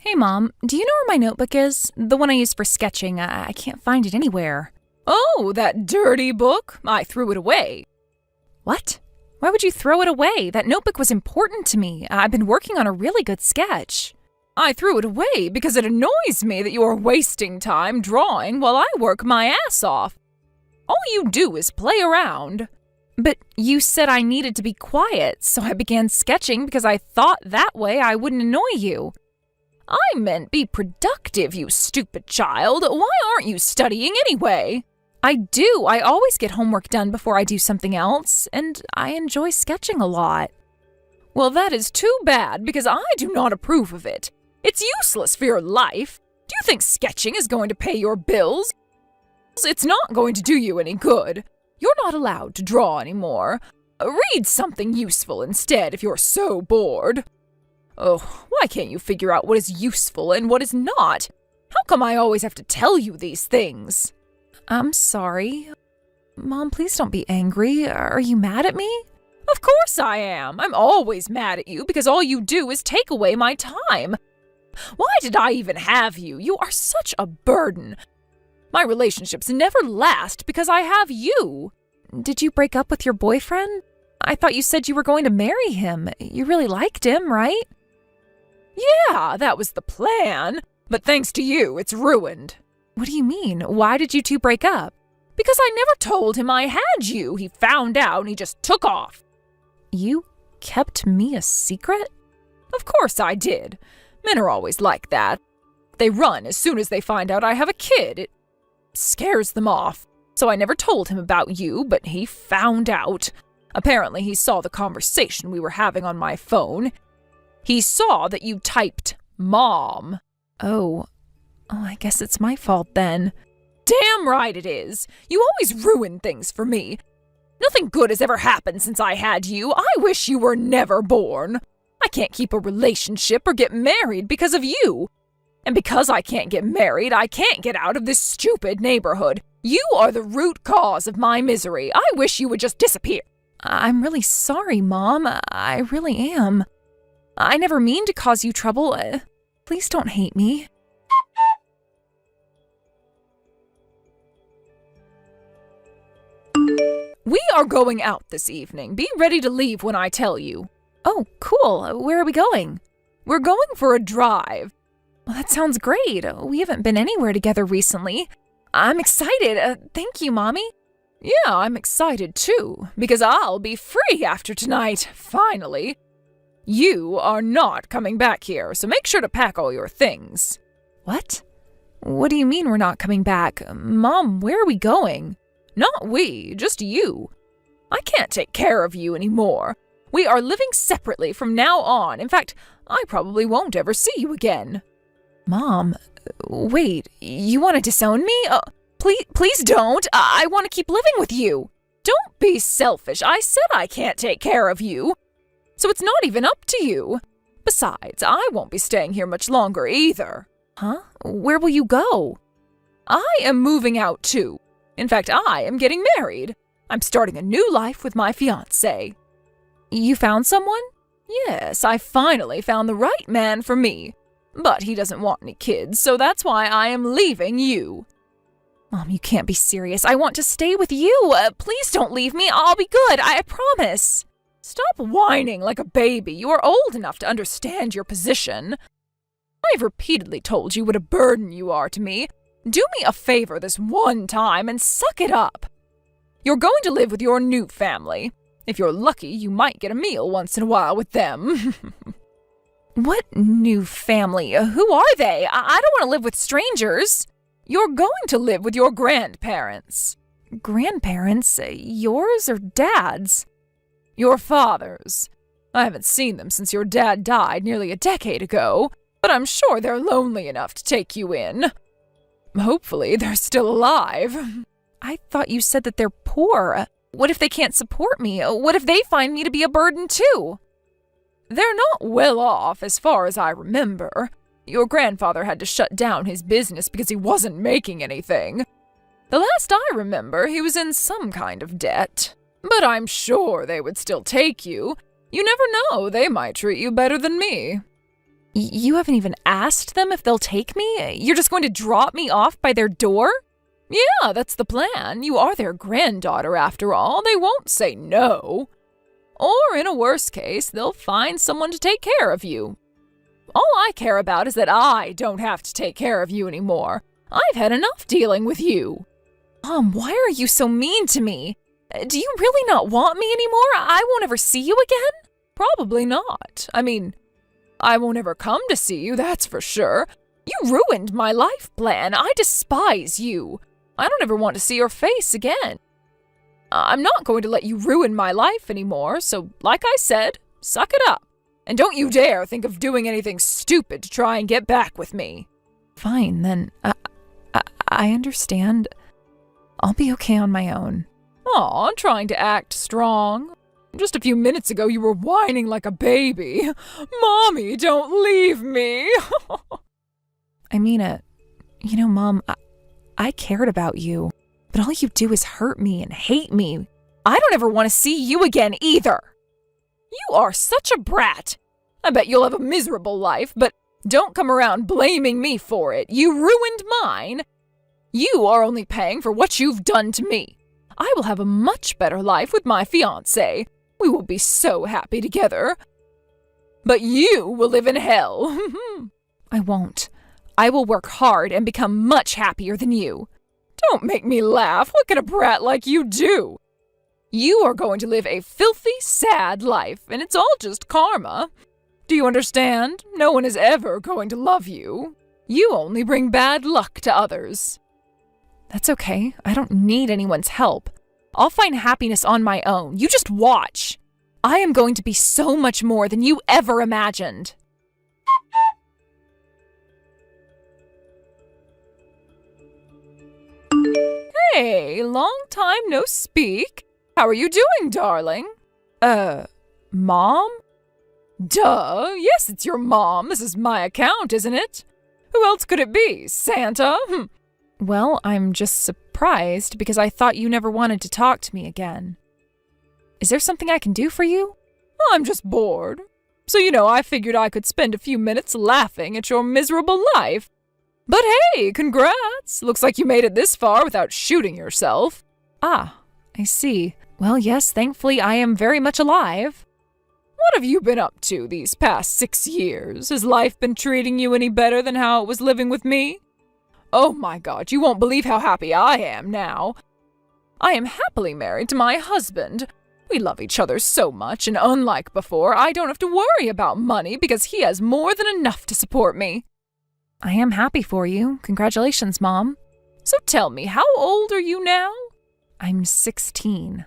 Hey, Mom, do you know where my notebook is? The one I use for sketching. I can't find it anywhere. Oh, that dirty book? I threw it away. What? Why would you throw it away? That notebook was important to me. I've been working on a really good sketch. I threw it away because it annoys me that you are wasting time drawing while I work my ass off. All you do is play around. But you said I needed to be quiet, so I began sketching because I thought that way I wouldn't annoy you. I meant be productive, you stupid child. Why aren't you studying anyway? I do. I always get homework done before I do something else, and I enjoy sketching a lot. Well, that is too bad because I do not approve of it. It's useless for your life. Do you think sketching is going to pay your bills? It's not going to do you any good. You're not allowed to draw anymore. Read something useful instead if you're so bored. Oh, why can't you figure out what is useful and what is not? How come I always have to tell you these things? I'm sorry. Mom, please don't be angry. Are you mad at me? Of course I am. I'm always mad at you because all you do is take away my time. Why did I even have you? You are such a burden. My relationships never last because I have you. Did you break up with your boyfriend? I thought you said you were going to marry him. You really liked him, right? Yeah, that was the plan. But thanks to you, it's ruined. What do you mean? Why did you two break up? Because I never told him I had you. He found out and he just took off. You kept me a secret? Of course I did. Men are always like that. They run as soon as they find out I have a kid. It scares them off. So I never told him about you, but he found out. Apparently he saw the conversation we were having on my phone. He saw that you typed Mom. Oh, I guess it's my fault then. Damn right it is. You always ruin things for me. Nothing good has ever happened since I had you. I wish you were never born. I can't keep a relationship or get married because of you. And because I can't get married, I can't get out of this stupid neighborhood. You are the root cause of my misery. I wish you would just disappear. I'm really sorry, Mom. I really am. I never mean to cause you trouble. Please don't hate me. We are going out this evening. Be ready to leave when I tell you. Oh, cool. Where are we going? We're going for a drive. Well, that sounds great. We haven't been anywhere together recently. I'm excited. Thank you, Mommy. Yeah, I'm excited too, because I'll be free after tonight, finally. You are not coming back here, so make sure to pack all your things. What? What do you mean we're not coming back? Mom, where are we going? Not we, just you. I can't take care of you anymore. We are living separately from now on. In fact, I probably won't ever see you again. Mom, wait, you want to disown me? Please don't. I want to keep living with you. Don't be selfish. I said I can't take care of you. So it's not even up to you. Besides, I won't be staying here much longer either. Huh? Where will you go? I am moving out too. In fact, I am getting married. I'm starting a new life with my fiancé. You found someone? Yes, I finally found the right man for me. But he doesn't want any kids, so that's why I am leaving you. Mom, you can't be serious. I want to stay with you. Please don't leave me. I'll be good. I promise. Stop whining like a baby. You are old enough to understand your position. I've repeatedly told you what a burden you are to me. Do me a favor this one time and suck it up. You're going to live with your new family. If you're lucky, you might get a meal once in a while with them. What new family? Who are they? I don't want to live with strangers. You're going to live with your grandparents. Grandparents? Yours or Dad's? Your father's. I haven't seen them since your dad died nearly a decade ago, but I'm sure they're lonely enough to take you in. Hopefully, they're still alive. I thought you said that they're poor. What if they can't support me? What if they find me to be a burden too? They're not well off, as far as I remember. Your grandfather had to shut down his business because he wasn't making anything. The last I remember, he was in some kind of debt. But I'm sure they would still take you. You never know, they might treat you better than me. You haven't even asked them if they'll take me? You're just going to drop me off by their door? Yeah, that's the plan. You are their granddaughter after all. They won't say no. Or in a worse case, they'll find someone to take care of you. All I care about is that I don't have to take care of you anymore. I've had enough dealing with you. Mom, why are you so mean to me? Do you really not want me anymore? I won't ever see you again? Probably not. I mean, I won't ever come to see you, that's for sure. You ruined my life plan. I despise you. I don't ever want to see your face again. I'm not going to let you ruin my life anymore, so like I said, suck it up. And don't you dare think of doing anything stupid to try and get back with me. Fine, then. I understand. I'll be okay on my own. Aw, trying to act strong. Just a few minutes ago you were whining like a baby. Mommy, don't leave me. I mean it. You know, Mom, I cared about you, but all you do is hurt me and hate me. I don't ever want to see you again either. You are such a brat. I bet you'll have a miserable life, but don't come around blaming me for it. You ruined mine. You are only paying for what you've done to me. I will have a much better life with my fiancé. We will be so happy together. But you will live in hell. I won't. I will work hard and become much happier than you. Don't make me laugh. What can a brat like you do? You are going to live a filthy, sad life, and it's all just karma. Do you understand? No one is ever going to love you. You only bring bad luck to others. That's okay. I don't need anyone's help. I'll find happiness on my own. You just watch. I am going to be so much more than you ever imagined. Hey, long time no speak. How are you doing, darling? Mom? Duh, yes, it's your mom. This is my account, isn't it? Who else could it be? Santa? Well, I'm just surprised because I thought you never wanted to talk to me again. Is there something I can do for you? I'm just bored. So, I figured I could spend a few minutes laughing at your miserable life. But hey, congrats! Looks like you made it this far without shooting yourself. Ah, I see. Well, yes, thankfully I am very much alive. What have you been up to these past 6 years? Has life been treating you any better than how it was living with me? Oh my God, you won't believe how happy I am now. I am happily married to my husband. We love each other so much, and unlike before, I don't have to worry about money because he has more than enough to support me. I am happy for you. Congratulations, Mom. So tell me, how old are you now? I'm 16.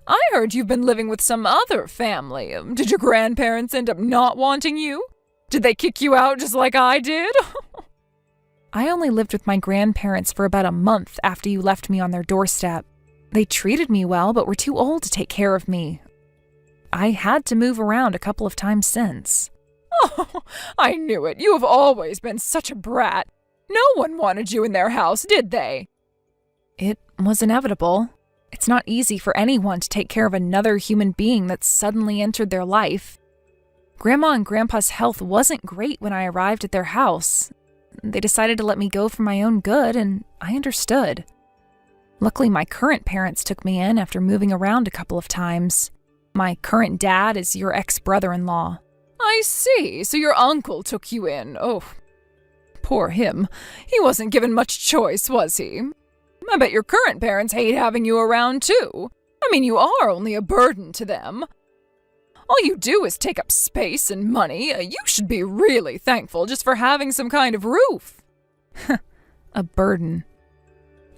I heard you've been living with some other family. Did your grandparents end up not wanting you? Did they kick you out just like I did? I only lived with my grandparents for about a month after you left me on their doorstep. They treated me well, but were too old to take care of me. I had to move around a couple of times since. Oh, I knew it. You have always been such a brat. No one wanted you in their house, did they? It was inevitable. It's not easy for anyone to take care of another human being that suddenly entered their life. Grandma and Grandpa's health wasn't great when I arrived at their house. They decided to let me go for my own good, and I understood. Luckily, my current parents took me in after moving around a couple of times. My current dad is your ex-brother-in-law. I see, so your uncle took you in. Oh, poor him. He wasn't given much choice, was he? I bet your current parents hate having you around, too. I mean, you are only a burden to them. All you do is take up space and money. You should be really thankful just for having some kind of roof. A burden.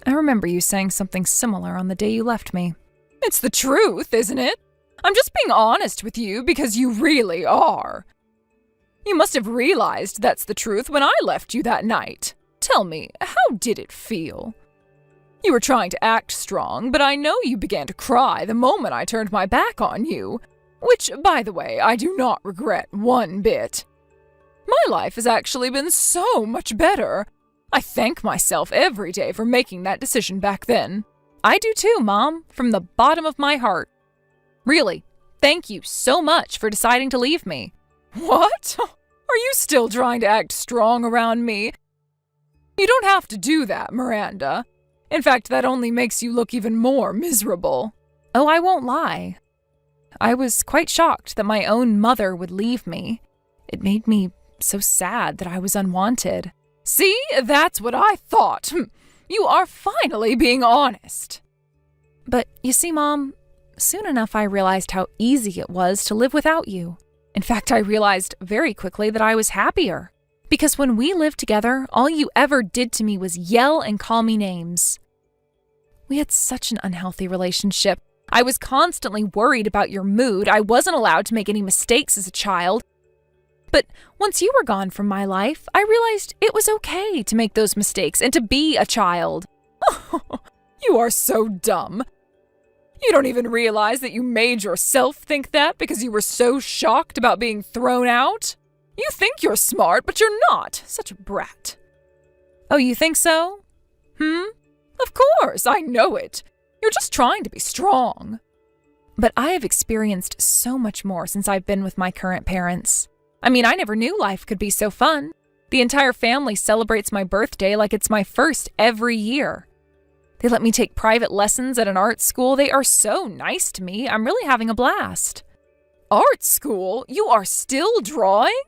I remember you saying something similar on the day you left me. It's the truth, isn't it? I'm just being honest with you because you really are. You must have realized that's the truth when I left you that night. Tell me, how did it feel? You were trying to act strong, but I know you began to cry the moment I turned my back on you. Which, by the way, I do not regret one bit. My life has actually been so much better. I thank myself every day for making that decision back then. I do too, Mom, from the bottom of my heart. Really, thank you so much for deciding to leave me. What? Are you still trying to act strong around me? You don't have to do that, Miranda. In fact, that only makes you look even more miserable. Oh, I won't lie. I was quite shocked that my own mother would leave me. It made me so sad that I was unwanted. See, that's what I thought. You are finally being honest. But you see, Mom, soon enough I realized how easy it was to live without you. In fact, I realized very quickly that I was happier. Because when we lived together, all you ever did to me was yell and call me names. We had such an unhealthy relationship. I was constantly worried about your mood. I wasn't allowed to make any mistakes as a child. But once you were gone from my life, I realized it was okay to make those mistakes and to be a child. You are so dumb. You don't even realize that you made yourself think that because you were so shocked about being thrown out? You think you're smart, but you're not. Such a brat. Oh, you think so? Of course, I know it. You're just trying to be strong. But I have experienced so much more since I've been with my current parents. I mean, I never knew life could be so fun. The entire family celebrates my birthday like it's my first every year. They let me take private lessons at an art school. They are so nice to me. I'm really having a blast. Art school? You are still drawing?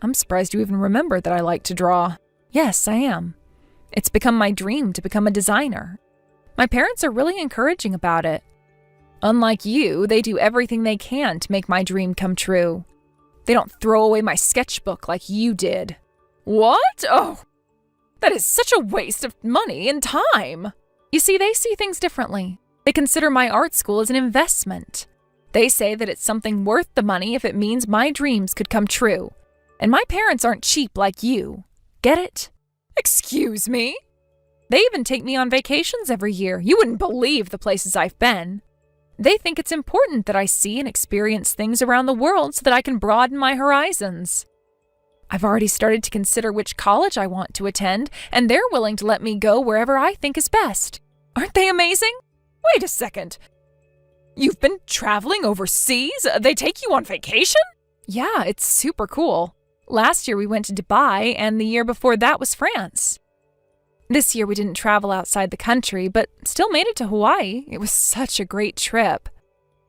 I'm surprised you even remember that I like to draw. Yes, I am. It's become my dream to become a designer. My parents are really encouraging about it. Unlike you, they do everything they can to make my dream come true. They don't throw away my sketchbook like you did. What? Oh, that is such a waste of money and time. You see, they see things differently. They consider my art school as an investment. They say that it's something worth the money if it means my dreams could come true. And my parents aren't cheap like you. Get it? Excuse me? They even take me on vacations every year. You wouldn't believe the places I've been. They think it's important that I see and experience things around the world so that I can broaden my horizons. I've already started to consider which college I want to attend, and they're willing to let me go wherever I think is best. Aren't they amazing? Wait a second. You've been traveling overseas? They take you on vacation? Yeah, it's super cool. Last year we went to Dubai, and the year before that was France. This year we didn't travel outside the country, but still made it to Hawaii. It was such a great trip.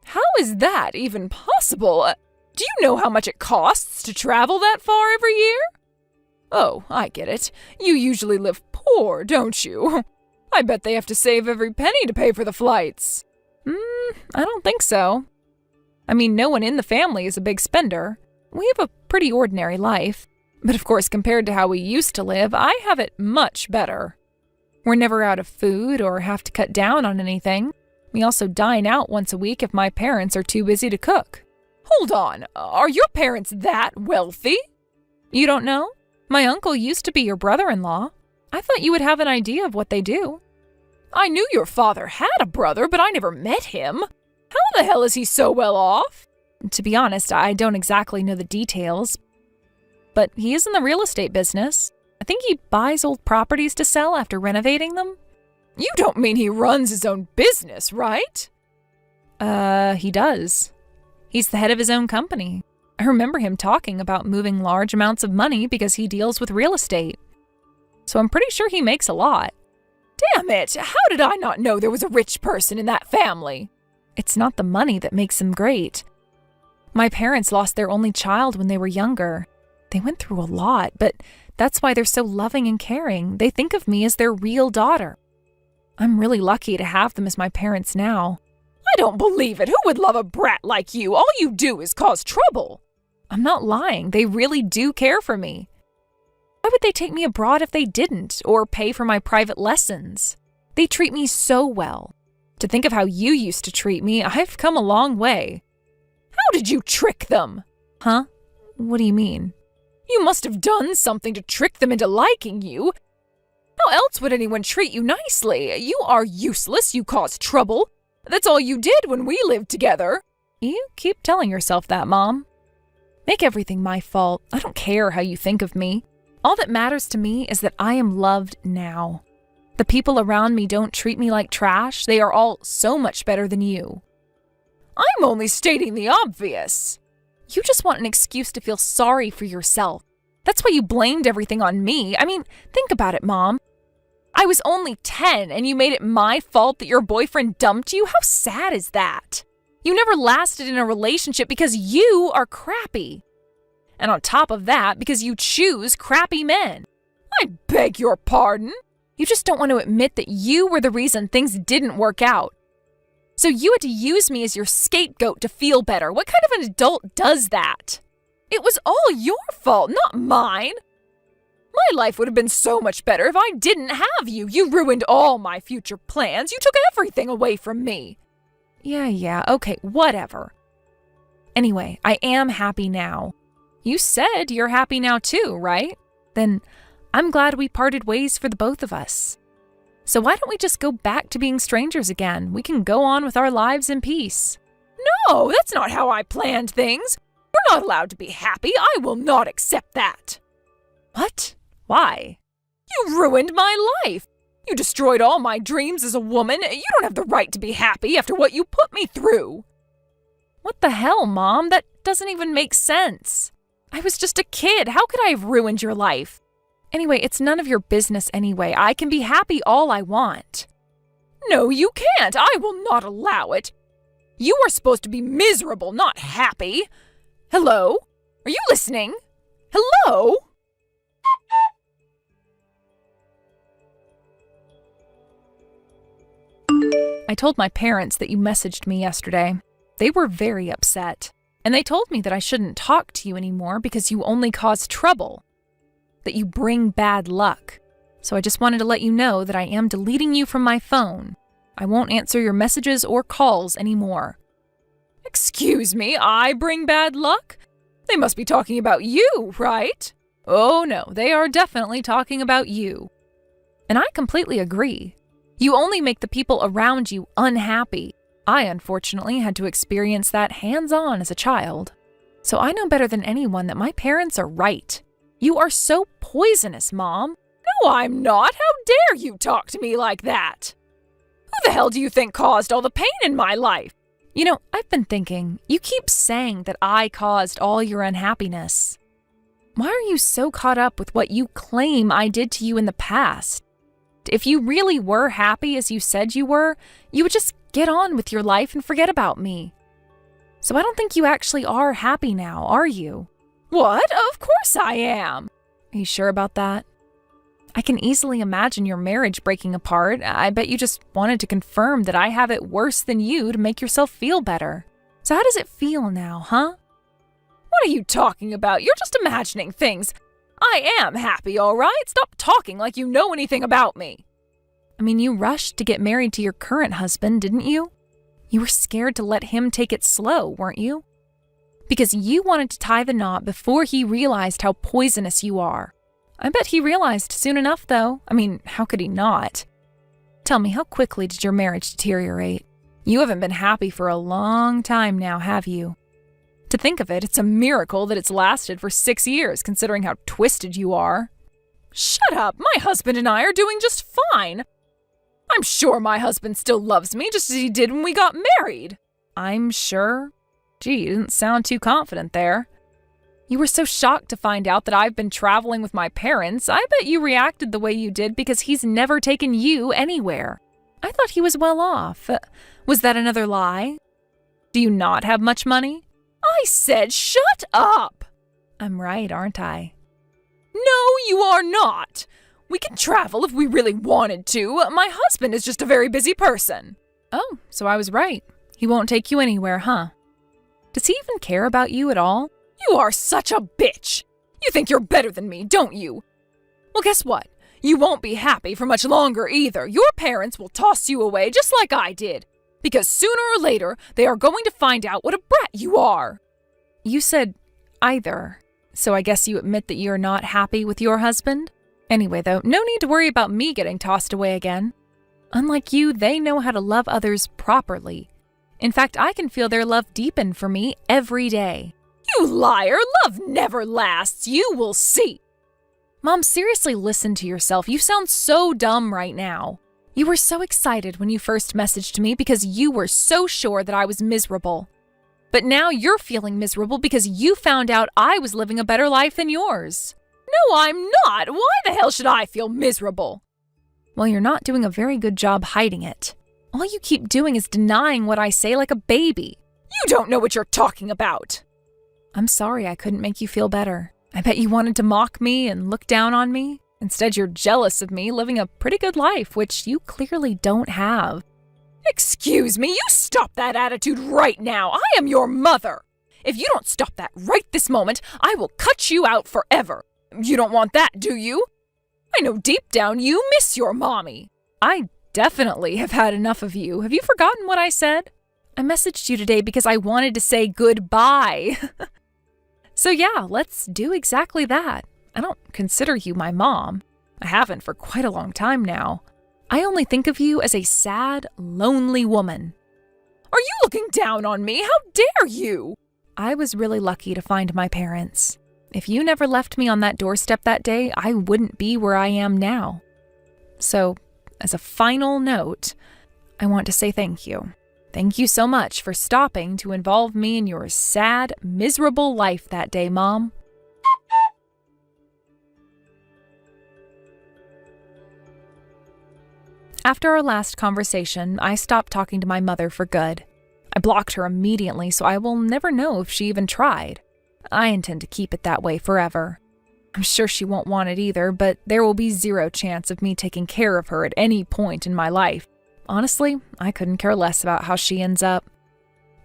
How is that even possible? Do you know how much it costs to travel that far every year? Oh, I get it. You usually live poor, don't you? I bet they have to save every penny to pay for the flights. I don't think so. I mean, no one in the family is a big spender. We have a pretty ordinary life. But of course, compared to how we used to live, I have it much better. We're never out of food or have to cut down on anything. We also dine out once a week if my parents are too busy to cook. Hold on, are your parents that wealthy? You don't know? My uncle used to be your brother-in-law. I thought you would have an idea of what they do. I knew your father had a brother, but I never met him. How the hell is he so well off? To be honest, I don't exactly know the details. But he is in the real estate business. I think he buys old properties to sell after renovating them. You don't mean he runs his own business, right? He does. He's the head of his own company. I remember him talking about moving large amounts of money because he deals with real estate. So I'm pretty sure he makes a lot. Damn it! How did I not know there was a rich person in that family? It's not the money that makes him great. My parents lost their only child when they were younger. They went through a lot, but that's why they're so loving and caring. They think of me as their real daughter. I'm really lucky to have them as my parents now. I don't believe it. Who would love a brat like you? All you do is cause trouble. I'm not lying. They really do care for me. Why would they take me abroad if they didn't, or pay for my private lessons? They treat me so well. To think of how you used to treat me, I've come a long way. How did you trick them? Huh? What do you mean? You must have done something to trick them into liking you. How else would anyone treat you nicely? You are useless. You cause trouble. That's all you did when we lived together. You keep telling yourself that, Mom. Make everything my fault. I don't care how you think of me. All that matters to me is that I am loved now. The people around me don't treat me like trash. They are all so much better than you. I'm only stating the obvious. You just want an excuse to feel sorry for yourself. That's why you blamed everything on me. I mean, think about it, Mom. I was only 10 and you made it my fault that your boyfriend dumped you? How sad is that? You never lasted in a relationship because you are crappy. And on top of that, because you choose crappy men. I beg your pardon? You just don't want to admit that you were the reason things didn't work out. So you had to use me as your scapegoat to feel better. What kind of an adult does that? It was all your fault, not mine. My life would have been so much better if I didn't have you. You ruined all my future plans. You took everything away from me. Yeah, okay, whatever. Anyway, I am happy now. You said you're happy now too, right? Then I'm glad we parted ways for the both of us. So why don't we just go back to being strangers again? We can go on with our lives in peace. No, that's not how I planned things. We're not allowed to be happy. I will not accept that. What? Why? You ruined my life. You destroyed all my dreams as a woman. You don't have the right to be happy after what you put me through. What the hell, Mom? That doesn't even make sense. I was just a kid. How could I have ruined your life? Anyway, it's none of your business anyway. I can be happy all I want. No, you can't. I will not allow it. You are supposed to be miserable, not happy. Hello? Are you listening? Hello? I told my parents that you messaged me yesterday. They were very upset. And they told me that I shouldn't talk to you anymore because you only cause trouble. That you bring bad luck. So I just wanted to let you know that I am deleting you from my phone. I won't answer your messages or calls anymore. Excuse me, I bring bad luck? They must be talking about you, right? Oh no, they are definitely talking about you. And I completely agree. You only make the people around you unhappy. I unfortunately had to experience that hands-on as a child. So I know better than anyone that my parents are right. You are so poisonous, Mom. No, I'm not. How dare you talk to me like that? Who the hell do you think caused all the pain in my life? You know, I've been thinking, you keep saying that I caused all your unhappiness. Why are you so caught up with what you claim I did to you in the past? If you really were happy as you said you were, you would just get on with your life and forget about me. So I don't think you actually are happy now, are you? What? Of course I am. Are you sure about that? I can easily imagine your marriage breaking apart. I bet you just wanted to confirm that I have it worse than you to make yourself feel better. So how does it feel now, huh? What are you talking about? You're just imagining things. I am happy, all right? Stop talking like you know anything about me. I mean, you rushed to get married to your current husband, didn't you? You were scared to let him take it slow, weren't you? Because you wanted to tie the knot before he realized how poisonous you are. I bet he realized soon enough, though. I mean, how could he not? Tell me, how quickly did your marriage deteriorate? You haven't been happy for a long time now, have you? To think of it, it's a miracle that it's lasted for 6 years, considering how twisted you are. Shut up! My husband and I are doing just fine. I'm sure my husband still loves me just as he did when we got married. I'm sure? Gee, you didn't sound too confident there. You were so shocked to find out that I've been traveling with my parents. I bet you reacted the way you did because he's never taken you anywhere. I thought he was well off. Was that another lie? Do you not have much money? I said shut up! I'm right, aren't I? No, you are not. We can travel if we really wanted to. My husband is just a very busy person. Oh, so I was right. He won't take you anywhere, huh? Does he even care about you at all? You are such a bitch. You think you're better than me, don't you? Well, guess what? You won't be happy for much longer either. Your parents will toss you away just like I did. Because sooner or later, they are going to find out what a brat you are. You said either, so I guess you admit that you're not happy with your husband? Anyway, though, no need to worry about me getting tossed away again. Unlike you, they know how to love others properly. In fact, I can feel their love deepen for me every day. You liar! Love never lasts. You will see. Mom, seriously listen to yourself. You sound so dumb right now. You were so excited when you first messaged me because you were so sure that I was miserable. But now you're feeling miserable because you found out I was living a better life than yours. No, I'm not. Why the hell should I feel miserable? Well, you're not doing a very good job hiding it. All you keep doing is denying what I say like a baby. You don't know what you're talking about. I'm sorry I couldn't make you feel better. I bet you wanted to mock me and look down on me. Instead, you're jealous of me living a pretty good life, which you clearly don't have. Excuse me, you stop that attitude right now. I am your mother. If you don't stop that right this moment, I will cut you out forever. You don't want that, do you? I know deep down you miss your mommy. I definitely have had enough of you. Have you forgotten what I said? I messaged you today because I wanted to say goodbye. So yeah, let's do exactly that. I don't consider you my mom. I haven't for quite a long time now. I only think of you as a sad, lonely woman. Are you looking down on me? How dare you? I was really lucky to find my parents. If you never left me on that doorstep that day, I wouldn't be where I am now. So, as a final note, I want to say thank you. Thank you so much for stopping to involve me in your sad, miserable life that day, Mom. After our last conversation, I stopped talking to my mother for good. I blocked her immediately, so I will never know if she even tried. I intend to keep it that way forever. I'm sure she won't want it either, but there will be zero chance of me taking care of her at any point in my life. Honestly, I couldn't care less about how she ends up.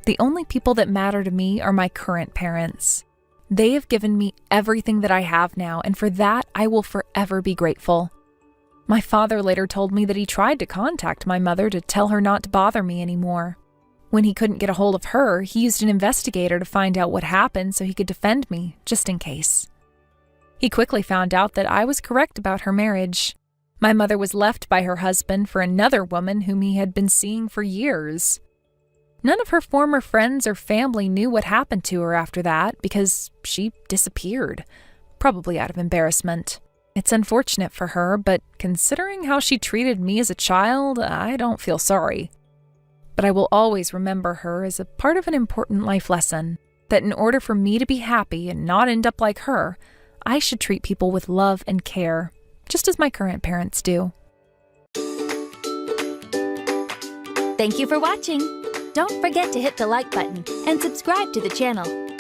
The only people that matter to me are my current parents. They have given me everything that I have now, and for that, I will forever be grateful. My father later told me that he tried to contact my mother to tell her not to bother me anymore. When he couldn't get a hold of her, he used an investigator to find out what happened so he could defend me, just in case. He quickly found out that I was correct about her marriage. My mother was left by her husband for another woman whom he had been seeing for years. None of her former friends or family knew what happened to her after that because she disappeared, probably out of embarrassment. It's unfortunate for her, but considering how she treated me as a child, I don't feel sorry. But I will always remember her as a part of an important life lesson, that in order for me to be happy and not end up like her, I should treat people with love and care, just as my current parents do. Thank you for watching. Don't forget to hit the like button and subscribe to the channel.